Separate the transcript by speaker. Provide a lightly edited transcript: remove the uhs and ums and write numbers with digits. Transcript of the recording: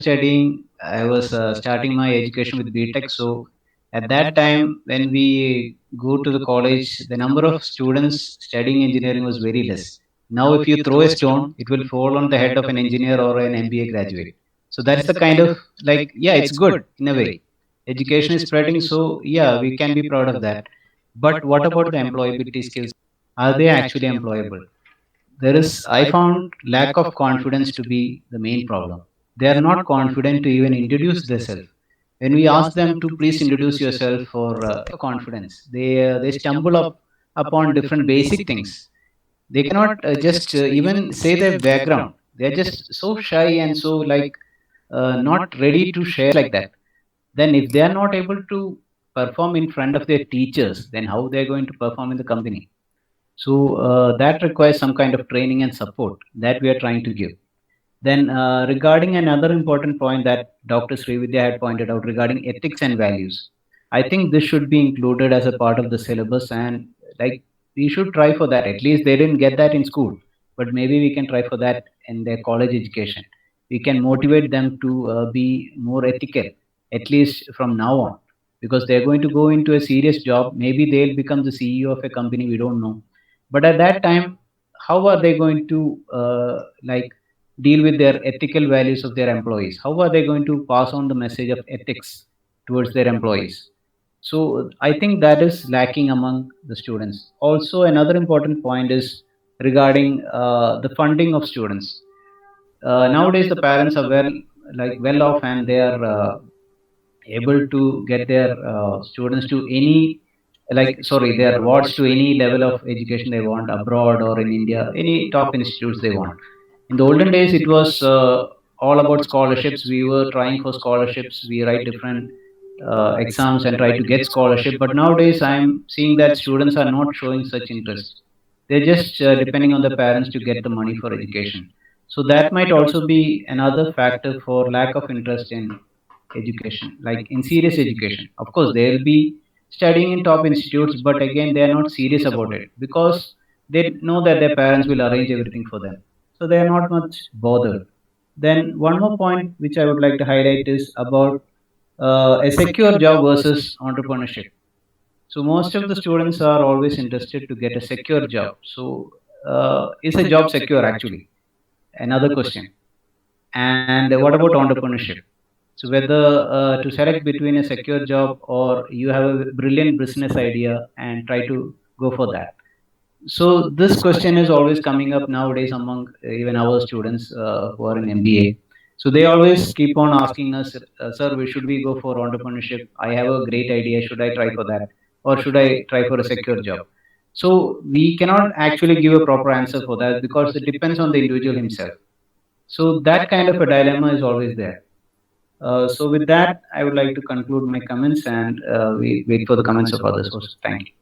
Speaker 1: studying, I was starting my education with BTech. So at that time, when we go to the college, the number of students studying engineering was very less. Now, if you throw a stone, it will fall on the head of an engineer or an MBA graduate. So that's the kind of like, yeah, it's good in a way. Education is spreading, so yeah, we can be proud of that. But what about the employability skills? Are they actually employable? There is, I found lack of confidence to be the main problem. They are not confident to even introduce themselves. When we ask them to please introduce yourself for confidence, they stumble up upon different basic things. They cannot just even say their background. They are just so shy and so like not ready to share like that. Then if they are not able to perform in front of their teachers, then how they are going to perform in the company? So that requires some kind of training and support that we are trying to give. Then, regarding another important point that Dr. Srividya had pointed out regarding ethics and values, I think this should be included as a part of the syllabus, and like we should try for that. At least they didn't get that in school, but maybe we can try for that in their college education. We can motivate them to be more ethical, at least from now on, because they're going to go into a serious job. Maybe they'll become the CEO of a company. We don't know, but at that time, how are they going to like deal with their ethical values of their employees? How are they going to pass on the message of ethics towards their employees? So I think that is lacking among the students. Also, another important point is regarding the funding of students. Nowadays, the parents are well off, and they are able to get their students to any their wards to any level of education they want, abroad or in India, any top institutes they want. In the olden days, it was all about scholarships. We were trying for scholarships. We write different exams and try to get scholarship. But nowadays, I'm seeing that students are not showing such interest. They're just depending on the parents to get the money for education. So that might also be another factor for lack of interest in education, like in serious education. Of course, they'll be studying in top institutes, but again, they are not serious about it because they know that their parents will arrange everything for them. So they are not much bothered. Then, one more point which I would like to highlight is about a secure job versus entrepreneurship. So, most of the students are always interested to get a secure job. So, is a job secure actually? Another question. And what about entrepreneurship? So whether to select between a secure job or you have a brilliant business idea and try to go for that. So this question is always coming up nowadays among even our students who are in MBA. So they always keep on asking us, sir, should we go for entrepreneurship? I have a great idea. Should I try for that? Or should I try for a secure job? So we cannot actually give a proper answer for that because it depends on the individual himself. So that kind of a dilemma is always there. So with that, I would like to conclude my comments, and we wait for the comments of others also. Thank you.